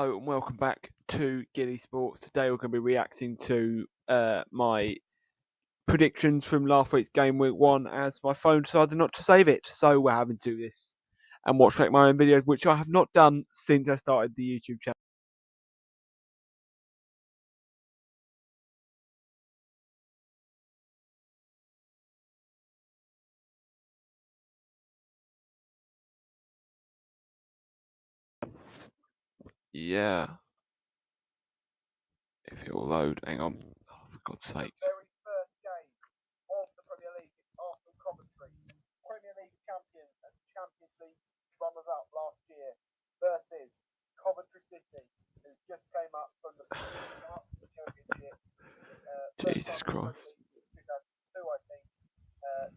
Hello and welcome back to Giddy Sports. Today we're going to be reacting to my predictions from last week's Game Week 1 as my phone decided not to save it. So we're having to do this and watch back my own videos, which I have not done since I started the YouTube channel. Yeah. If it will load, hang on. Oh, for God's sake. Very first game of the Premier League is Arsenal Coventry, Premier League champions and Champions League runners-up last year versus Coventry City, who just came up from the Championship. Jesus Christ. 2002, I think.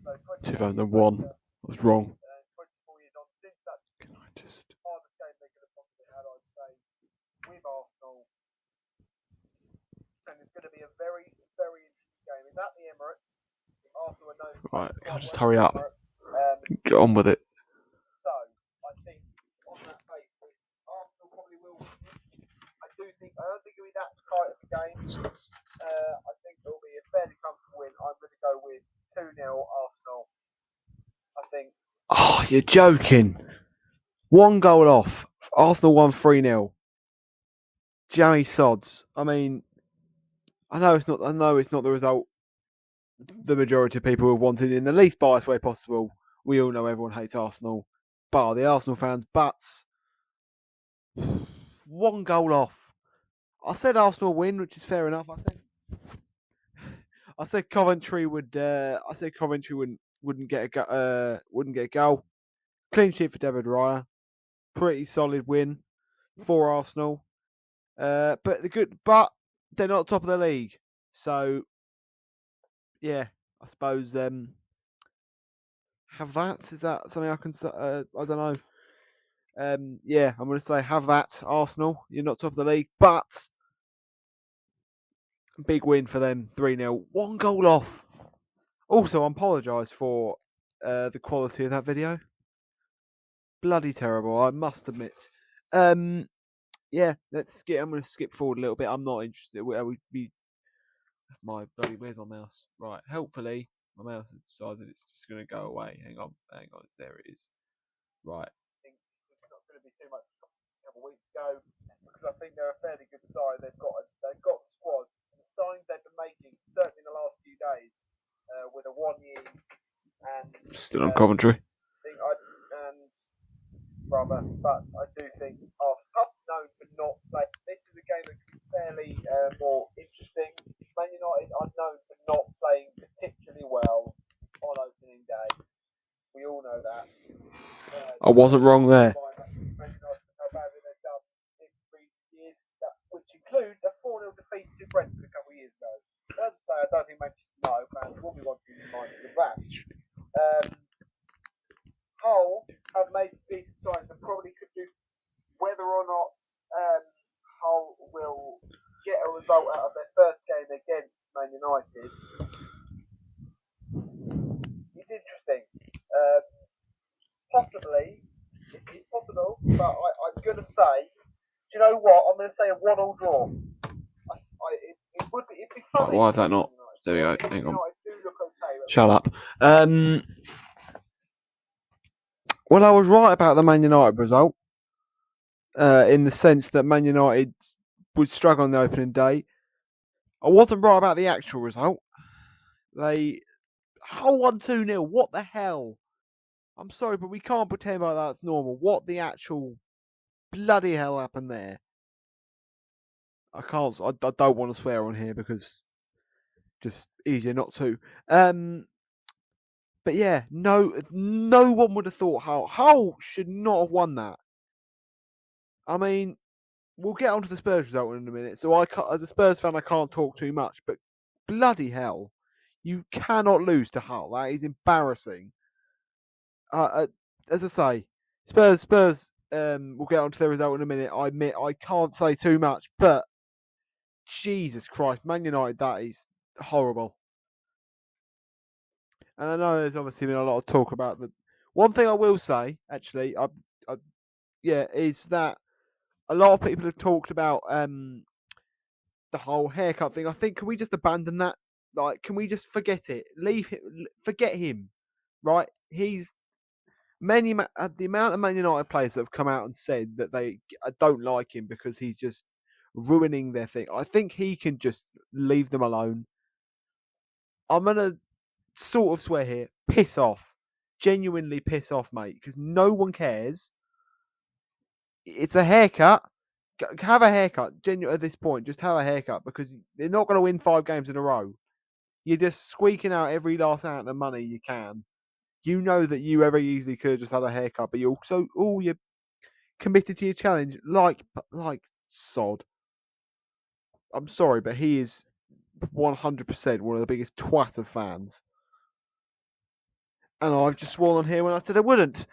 So 2001. I was wrong. 24 years on since that. Can I just... hardest game they could have possibly had, I'd say, with Arsenal. And it's going to be a very, very interesting game. It's at the Emirates. Arsenal are known. Right, can I just hurry up? Get on with it. So, I think on that basis, Arsenal probably will win this. I don't think it'll be that tight of a game. I think it'll be a fairly comfortable win. I'm going to go with 2-0 Arsenal. I think. Oh, you're joking. One goal off. Arsenal won 3-0. Jammy sods. I mean, I know it's not the result the majority of people have wanted in the least biased way possible. We all know everyone hates Arsenal, bar the Arsenal fans. But one goal off. I said Arsenal win, which is fair enough. I said Coventry would. I said Coventry wouldn't get a goal. Clean sheet for David Raya. Pretty solid win for Arsenal. But they're not top of the league. So yeah, I suppose have that. Is that something I can say? I don't know. Yeah, I'm going to say have that, Arsenal. You're not top of the league, but big win for them, 3-0. One goal off. Also, I apologise for the quality of that video. Bloody terrible, I must admit. Yeah, I'm going to skip forward a little bit. I'm not interested. Where's my mouse? Right, hopefully my mouse has decided it's just going to go away. Hang on, there it is. Right. I think it's not going to be too much a couple of weeks ago because I think they're a fairly good side. They've got squads. The signings they've been making, certainly in the last few days, with a 1 year and still on Coventry. But I do think Arsenal known for not like this is a game that could be fairly more interesting. Man United are known for not playing particularly well on opening day. We all know that. I wasn't wrong there. How badly they've done in recent years, which includes a 4-0 defeat to Brentford a couple of years ago. As I say, I don't think Manchester United fans will be wanting to remind of that. Hull have made some decent signs and probably could do whether or not Hull will get a result out of their first game against Man United. It's interesting. Possibly, it's possible, but I'm going to say, do you know what? I'm going to say a 1-1 draw. It'd be funny. Why is that not? There we go. Hang on. Okay, shut up. Well, I was right about the Man United result, in the sense that Man United would struggle on the opening day. I wasn't right about the actual result. Hull won 2-0. What the hell? I'm sorry, but we can't pretend like that's normal. What the actual bloody hell happened there? I can't. I don't want to swear on here because just easier not to. But yeah, no one would have thought Hull should not have won that. I mean, we'll get onto the Spurs result in a minute. So as a Spurs fan, I can't talk too much. But bloody hell, you cannot lose to Hull. That is embarrassing. As I say, Spurs. We'll get onto the result in a minute. I admit I can't say too much, but Jesus Christ, Man United, that is horrible. And I know there's obviously been a lot of talk about the. One thing I will say, actually, is that a lot of people have talked about the whole haircut thing. I think, can we just abandon that? Like, can we just forget it? Leave him. Forget him. Right? He's the amount of Man United players that have come out and said that they don't like him because he's just ruining their thing. I think he can just leave them alone. I'm gonna sort of swear here. Piss off. Genuinely piss off, mate. Because no one cares. It's a haircut. Have a haircut. At this point, just have a haircut because they're not going to win 5 games in a row. You're just squeaking out every last ounce of money you can. You know that you very easily could have just had a haircut, but you also, you're committed to your challenge like sod. I'm sorry, but he is 100% one of the biggest twat of fans. And I've just sworn on here when I said I wouldn't.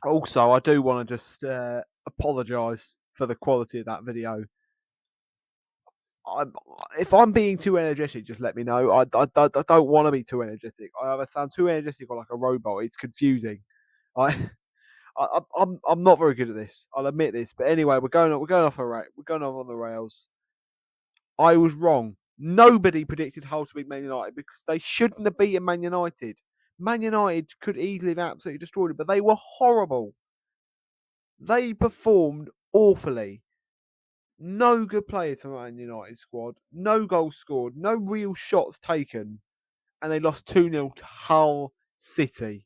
Also, I do want to just apologise for the quality of that video. If I'm being too energetic, just let me know. I don't want to be too energetic. I either sound too energetic or like a robot. It's confusing. I'm not very good at this. I'll admit this. But anyway, we're going off on the rails. I was wrong. Nobody predicted Hull to beat Man United because they shouldn't have beaten Man United. Man United could easily have absolutely destroyed it, but they were horrible. They performed awfully. No good players for Man United squad. No goals scored. No real shots taken. And they lost 2-0 to Hull City.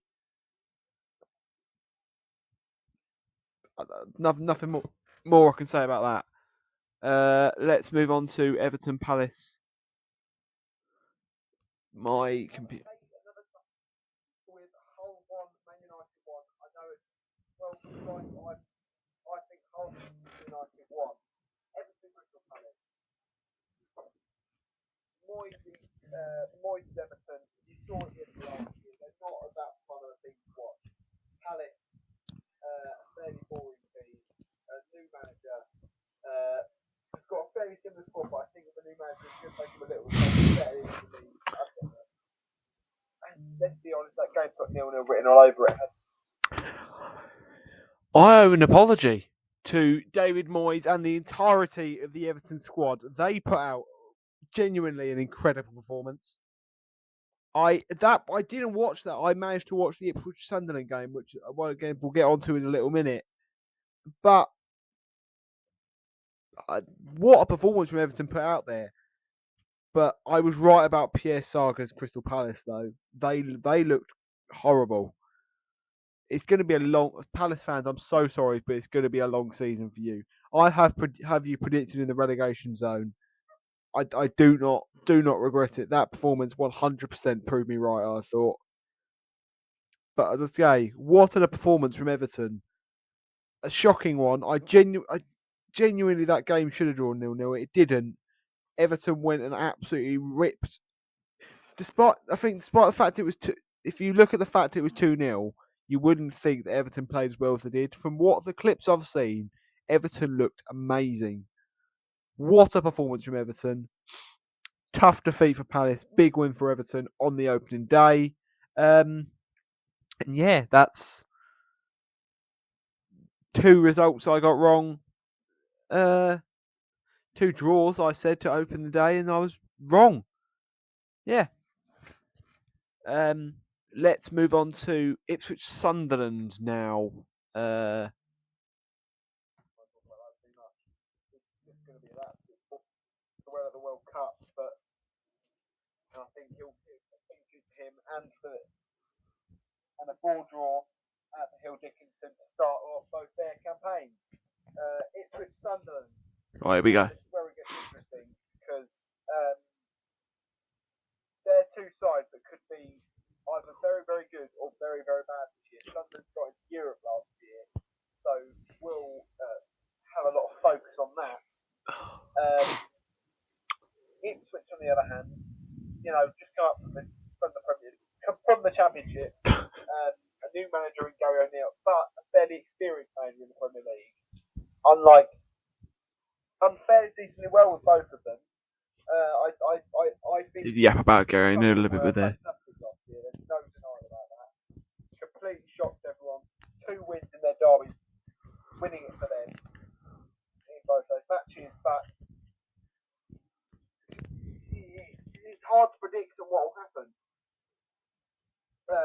Nothing more I can say about that. Let's move on to Everton Palace. My computer. With Hull 1, Man United 1. I know it's I think Hull United 1. Everton Crystal Palace. Moyes Everton. You saw it in last year. They're not that fun of a team to watch. Palace, a fairly boring team. New manager. He's got a fairly similar squad, but I think the new manager is going to make him a little bit better in the league. And let's be honest, that game's got 0-0 written all over it. I owe an apology to David Moyes and the entirety of the Everton squad. They put out genuinely an incredible performance. I didn't watch that. I managed to watch the Ipswich Sunderland game, which we'll get onto in a little minute. But what a performance from Everton put out there. But I was right about Pierre Saga's Crystal Palace, though. They looked horrible. It's going to be a long... Palace fans, I'm so sorry, but it's going to be a long season for you. I have you predicted in the relegation zone. I do not regret it. That performance 100% proved me right, I thought. But as I say, what a performance from Everton. A shocking one. I genuinely, that game should have drawn 0-0. It didn't. Everton went and absolutely ripped. Despite the fact it was if you look at the fact it was 2-0, you wouldn't think that Everton played as well as they did. From what the clips I've seen, Everton looked amazing. What a performance from Everton. Tough defeat for Palace. Big win for Everton on the opening day. And yeah, that's 2 results I got wrong. 2 draws I said to open the day, and I was wrong. Yeah. Let's move on to Ipswich Sunderland now. It's just going to be that to wear the World Cup, but I think he'll him and a ball draw at the Hill Dickinson to start off both their campaigns. Ipswich Sunderland. Right, here we go. This is where it gets interesting because they're 2 sides that could be either very, very good or very, very bad this year. Sunderland got into Europe last year, so we'll have a lot of focus on that. Ipswich, on the other hand, just come up from the Premier League, from the Championship. A new manager in Gary O'Neill, but a fairly experienced manager in the Premier League. Unlike, done fairly decently well with both of them. I think. Did you yap about Gary O'Neill a little bit with there? There's no denying about that. Completely shocked everyone. 2 wins in their derby. winning it for them in both those matches, but it's hard to predict on what will happen. As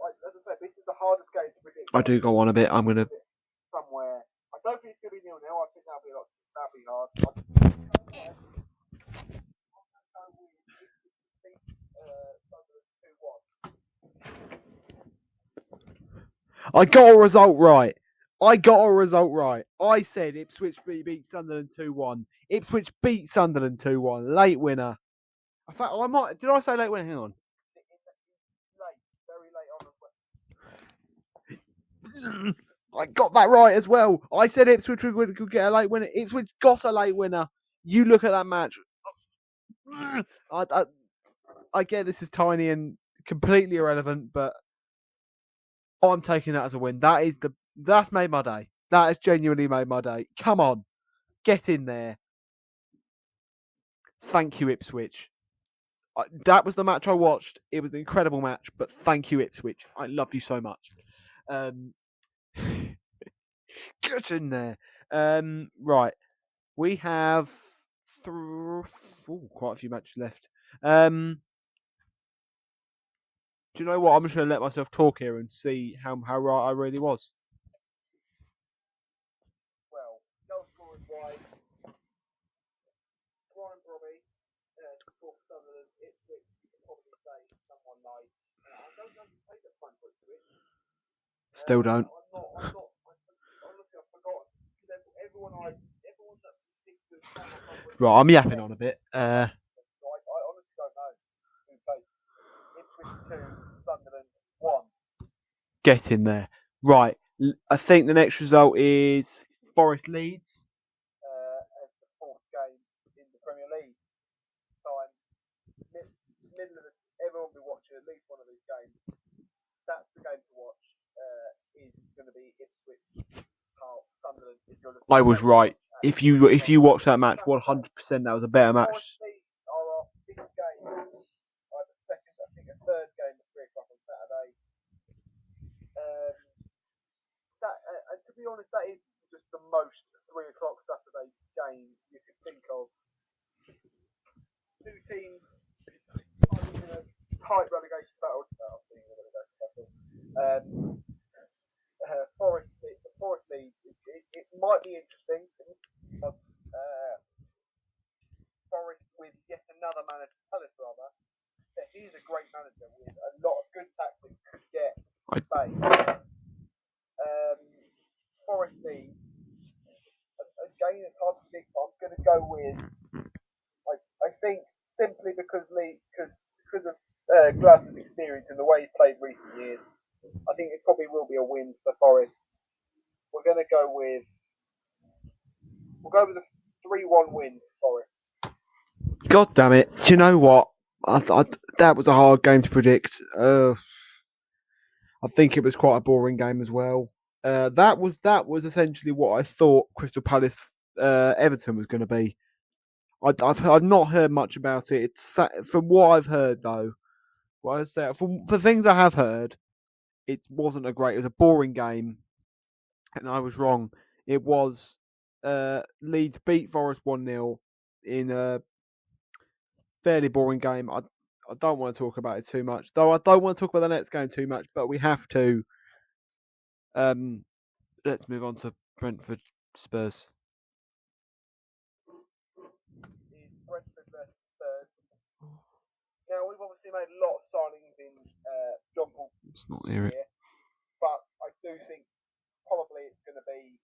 I said, this is the hardest game to predict. I do go on a bit. I'm going to... Somewhere. I don't think it's going to be 0-0. I think that'll be hard. I got a result right. I said Ipswich beat Sunderland 2-1. Ipswich beat Sunderland 2-1. Late winner. In fact, did I say late winner? Hang on. Very late on. I got that right as well. I said Ipswich could get a late winner. Ipswich got a late winner. You look at that match. I get this is tiny and completely irrelevant, but I'm taking that as a win. That's made my day. That has genuinely made my day. Come on, get in there. Thank you, Ipswich. That was the match I watched. It was an incredible match, but thank you, Ipswich. I love you so much. Get in there. Right. We have quite a few matches left. Do you know what? I'm just going to let myself talk here and see how right I really was. Well, goal scorers wise, Brian Brobby scored for Sunderland. Ipswich, you could probably say someone like I don't know who played at front foot to it. Still don't. I'm not. Honestly, I've forgotten. Everyone that sticks to Right, I'm yapping on a bit. I honestly don't know who played. Ipswich 2, Sunderland 1. Get in there. Right. I think the next result is Forest Leeds. As the fourth game in the Premier League. Time. Middle of everyone will be watching at least one of these games. That's the game to watch. Is going to be Ipswich, Sunderland. I was right. If you watch that match, 100% that was a better match. Our sixth game, either second, I think a third game at 3 o'clock on Saturday. To be honest, that is just the most 3 o'clock Saturday game you could think of. Two teams in a tight relegation battle. Forest Leeds. It might be interesting. Forest with yet another manager, Palace rather. He's a great manager with a lot of good tactics. Could get Spain. Forest Leeds. Again, it's hard to pick. I'm going to go with. I think simply because of Glasser's experience and the way he's played recent years, I think it probably will be a win for Forest. We'll go with a 3-1 win for Forest. God damn it. Do you know what? That was a hard game to predict. I think it was quite a boring game as well. That was essentially what I thought Crystal Palace Everton was going to be. I've not heard much about it. It's from what I've heard though. What I say for things I have heard, it wasn't a great. It was a boring game, and I was wrong. It was Leeds beat Forest 1-0 in a fairly boring game. I don't want to talk about it too much, though. I don't want to talk about the next game too much, but we have to. Let's move on to Brentford Spurs. Brentford versus Spurs. Now, we've obviously made a lot of signings in John Paul. It's not here. But I do think probably it's going to be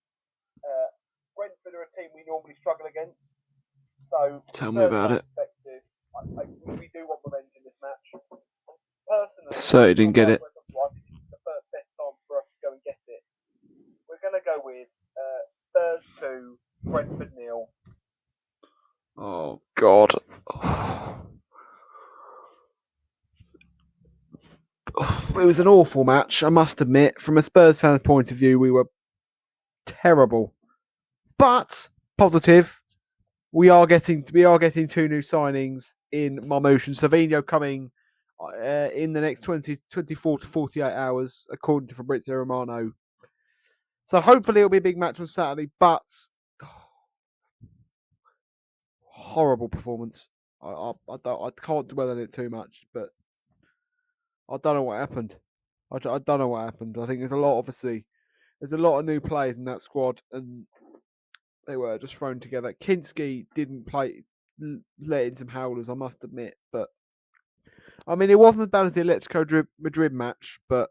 Brentford are a team we normally struggle against. So tell me about it. We do want revenge in this match. Personally, so you didn't get it. I think it's the best time for us to go and get it. We're going to go with Spurs 2, Brentford 0. Oh God. It was an awful match, I must admit. From a Spurs fan's point of view, we were terrible. But positive, we are getting 2 new signings in Marmoush and Savinho coming in the next 24 to 48 hours, according to Fabrizio Romano. So hopefully it'll be a big match on Saturday, but horrible performance. I can't dwell on it too much, but I don't know what happened. I don't know what happened. I think there's a lot of new players in that squad, and they were just thrown together. Kinski didn't play, let in some howlers, I must admit, but I mean, it wasn't as bad as the Atletico Madrid match, but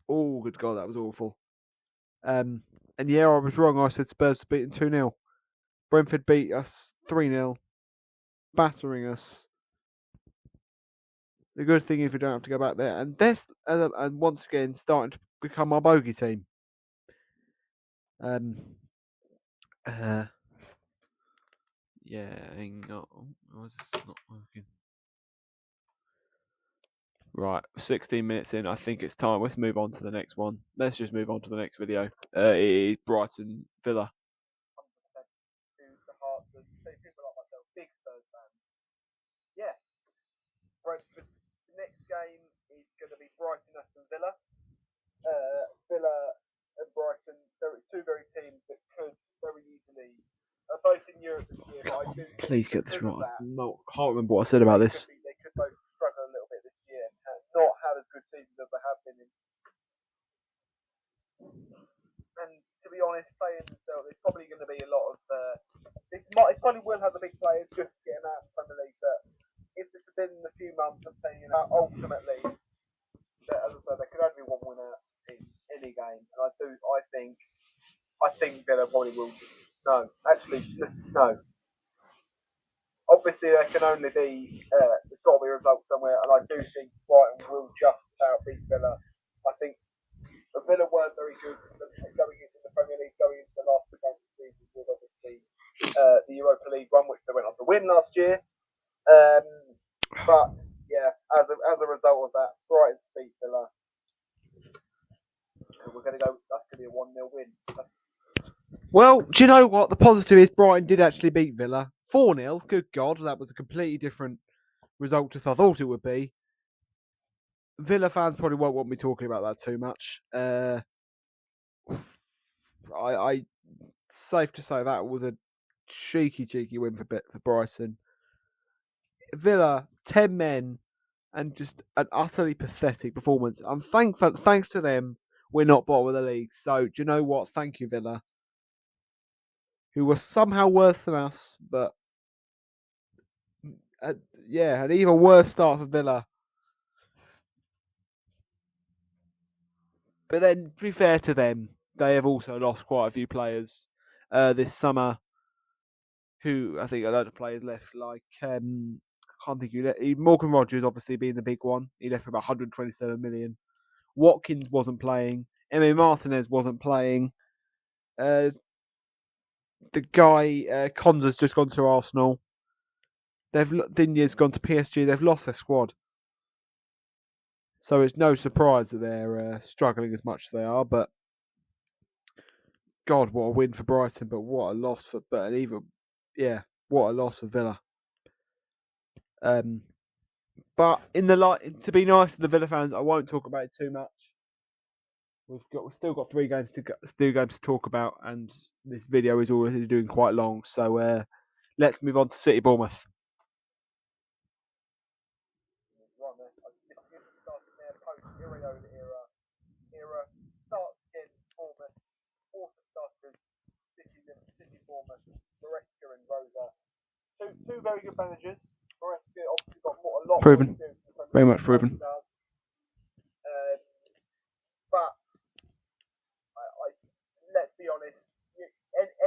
oh, good God, that was awful. And yeah, I was wrong. I said Spurs were beaten 2-0. Brentford beat us 3-0, battering us. The good thing is we don't have to go back there. And this, and once again, starting to become our bogey team. Yeah, hang on. Why is this not working? Right, 16 minutes in. I think it's time. Let's move on to the next one. Let's just move on to the next video. It is Brighton Villa. 100% to the hearts of people like myself, big Spurs fans. Yeah. Brentford. The next game is going to be Brighton Aston Villa. Villa and Brighton, they're two very teams that could very easily, both in Europe this year. But I do please get this right. No, can't remember what I said about this. They could both struggle a little bit this year and not have as good seasons as they have been in. And to be honest, playing themselves, there's probably going to be a lot of. It probably will have the big players just to get them out of the Premier League. But if this had been in a few months, I'm saying, ultimately, as I said, there could only be one winner in any game, and I think Villa probably will. No, actually, just no. Obviously, there can only be there's got to be a result somewhere, and I do think Brighton will just about beat Villa. I think Villa weren't very good going into the Premier League, going into the last two games of the season with obviously the Europa League run, which they went on to win last year. But yeah, as a result of that, Brighton beat Villa. We're going to go. That's going to be a 1-0 win. Well, do you know what? The positive is Brighton did actually beat Villa 4-0. Good God, that was a completely different result to I thought it would be. Villa fans probably won't want me talking about that too much. I safe to say that was a cheeky win for Brighton. Villa, 10 men, and just an utterly pathetic performance. I'm thankful, thanks to them, we're not bottom of the league. So, do you know what? Thank you, Villa, who were somehow worse than us, but an even worse start for Villa. But then, to be fair to them, they have also lost quite a few players this summer. Who I think a lot of players left, like I can't think who left. Morgan Rogers, obviously being the big one, he left for about 127 million. Watkins wasn't playing. Emi Martinez wasn't playing. The guy Konza's just gone to Arsenal. Digne's gone to PSG. They've lost their squad, so it's no surprise that they're struggling as much as they are. But God, what a win for Brighton! But what a loss for what a loss for Villa. But in the light, to be nice to the Villa fans, I won't talk about it too much. We've still got 3 games to talk about, and this video is already doing quite long. So let's move on to City Bournemouth. Era starts again. Bournemouth, awesome starters. City Bournemouth, Goretzka and Rosa. Two very good managers. Goretzka obviously got a lot proven, very much proven. But let's be honest.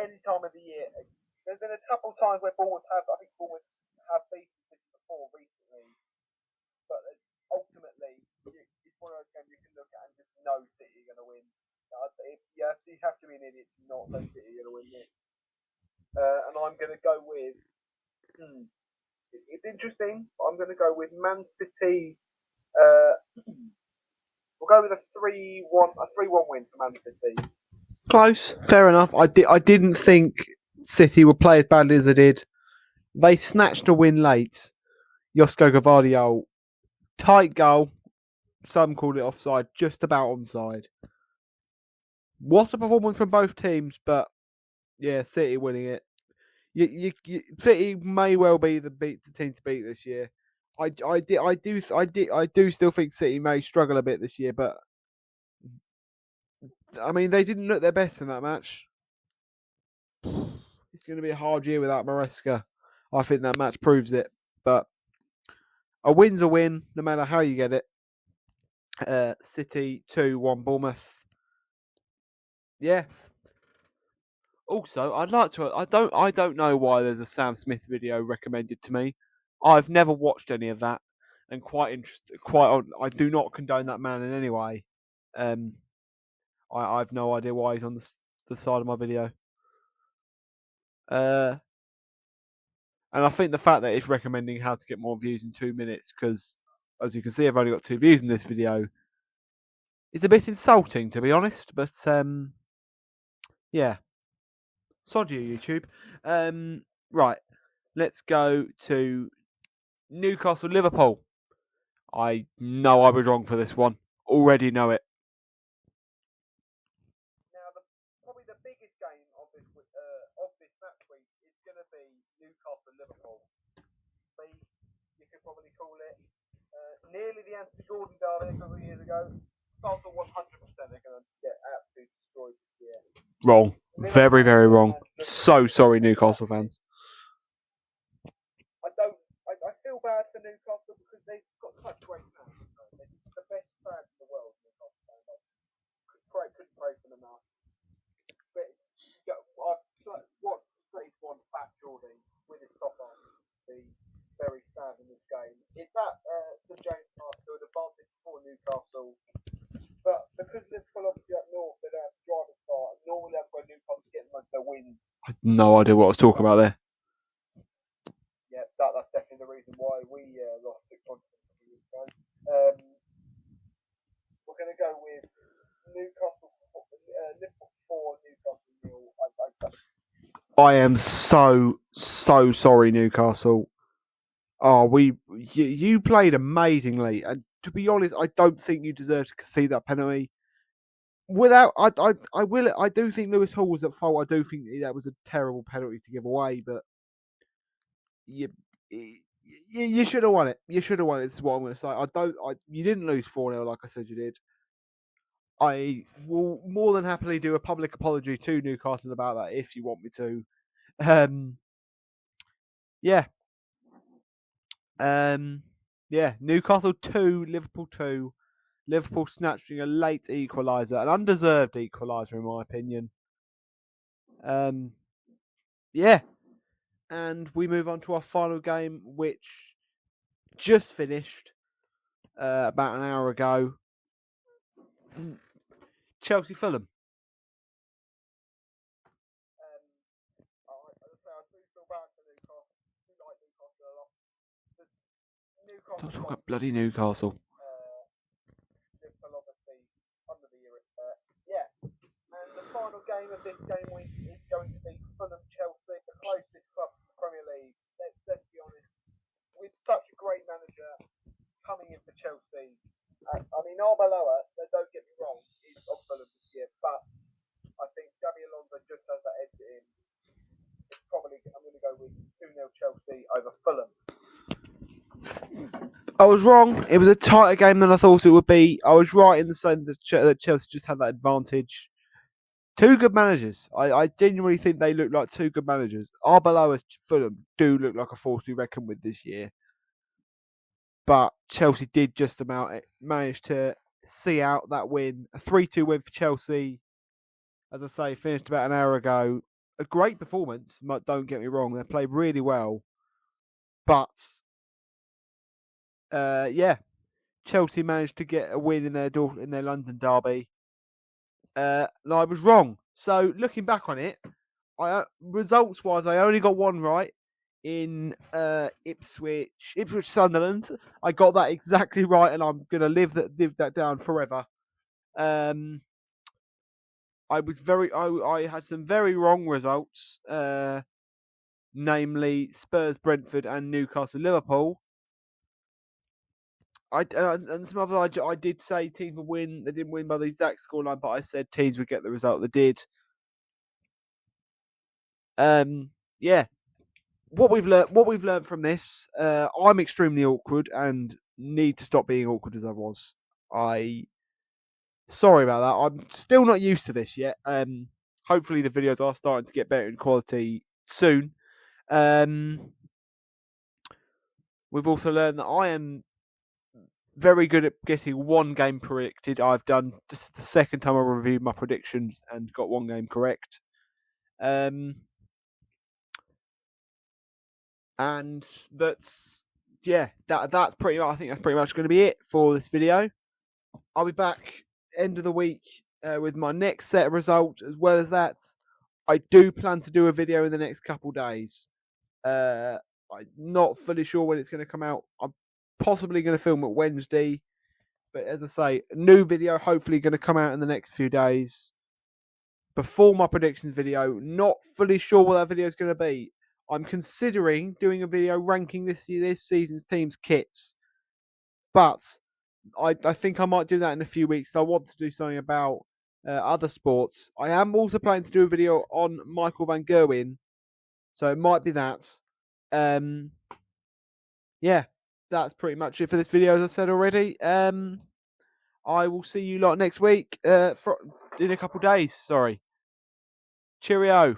Any time of the year, there's been a couple of times where Bournemouth have beaten City before recently. But ultimately, it's one of those games you can look at and just know City are going to win. You have to be an idiot to not know City are going to win this. And I'm going to go with. It's interesting. I'm going to go with Man City. We'll go with a 3-1 win for Man City. Close, fair enough. I didn't think City would play as badly as they did. They snatched a win late. Josko Gvardiol, tight goal. Some called it offside, just about onside. What a performance from both teams, but yeah, City winning it. City may well be the team to beat this year. I do still think City may struggle a bit this year, but I mean they didn't look their best in that match. It's going to be a hard year without Maresca. I think that match proves it, but a win's a win, no matter how you get it. City 2-1 Bournemouth. Yeah. Also, I'd like to. I don't know why there's a Sam Smith video recommended to me. I've never watched any of that, and quite interested. I do not condone that man in any way. I've no idea why he's on the side of my video. And I think the fact that it's recommending how to get more views in 2 minutes, because as you can see, I've only got 2 views in this video, is a bit insulting, to be honest. But yeah. Sod you, YouTube. Right, let's go to Newcastle Liverpool. I know I was wrong for this one. Already know it. Now, probably the biggest game of this match week is going to be Newcastle Liverpool. You could probably call it nearly the Anthony Gordon derby a couple of years ago. Newcastle 100% are going to get absolutely destroyed this year. Wrong. Very, very wrong. So sorry, Newcastle fans. I feel bad for Newcastle because they've got such great fans. They're just the best fans in the world. Newcastle fans. Couldn't pray for them enough. But I've watched one Fat Jordan with his top on. Be very sad in this game. It's at St James Park, so an advantage for Newcastle. But because Liverpool obviously up north, they don't have to drive as far. Normally that's where Newcastle get the most of their wins. I had no idea what I was talking about there. Yeah, that's definitely the reason why we lost 6-1 years ago. We're going to go with Newcastle, Liverpool 4, Newcastle 0. I am so sorry, Newcastle. Oh, you played amazingly, and to be honest, I don't think you deserve to concede that penalty. I do think Lewis Hall was at fault. I do think that was a terrible penalty to give away, but you should have won it. You should have won it. This is what I'm going to say. You didn't lose 4-0 like I said you did. I will more than happily do a public apology to Newcastle about that if you want me to. Yeah. Newcastle 2, Liverpool 2. Liverpool snatching a late equaliser, an undeserved equaliser in my opinion. Yeah. And we move on to our final game, which just finished about an hour ago. Chelsea Fulham. Don't talk about bloody Newcastle. Liverpool obviously under the year. Yeah. And the final game of this game week is going to be Fulham Chelsea, the closest club to the Premier League. Let's be honest. With such a great manager coming in for Chelsea, I mean, Arbeloa, don't get me wrong, is of Fulham this year, but I think Xabi Alonso just has that edge in. I'm going to go with 2-0 Chelsea over Fulham. I was wrong. It was a tighter game than I thought it would be. I was right in the saying that Chelsea just had that advantage. Two good managers. I genuinely think they look like two good managers. Arbeloa's Fulham do look like a force to be reckoned with this year. But Chelsea did just about manage to see out that win. A 3-2 win for Chelsea. As I say, finished about an hour ago. A great performance. Don't get me wrong. They played really well. But Chelsea managed to get a win in their London derby. And I was wrong. So looking back on it, results-wise, I only got one right in Ipswich Sunderland. I got that exactly right, and I'm gonna live that down forever. I had some very wrong results, namely Spurs, Brentford, and Newcastle, Liverpool. And some other I did say teams would win. They didn't win by the exact scoreline, but I said teams would get the result they did. Yeah. What we've learned from this. I'm extremely awkward and need to stop being awkward as I was. Sorry about that. I'm still not used to this yet. Hopefully the videos are starting to get better in quality soon. We've also learned that I am very good at getting one game predicted. I've done this is the second time I reviewed my predictions and got one game correct. And that's that's pretty much. I think that's pretty much going to be it for this video. I'll be back end of the week with my next set of results. As well as that, I do plan to do a video in the next couple days. I'm not fully sure when it's going to come out. I'm possibly going to film it Wednesday. But as I say, a new video hopefully going to come out in the next few days. Before my predictions video, not fully sure what that video is going to be. I'm considering doing a video ranking this season's team's kits. But I think I might do that in a few weeks. I want to do something about other sports. I am also planning to do a video on Michael Van Gerwen. So it might be that. Yeah, that's pretty much it for this video, as I said already. I will see you lot next week in a couple of days. Sorry. Cheerio.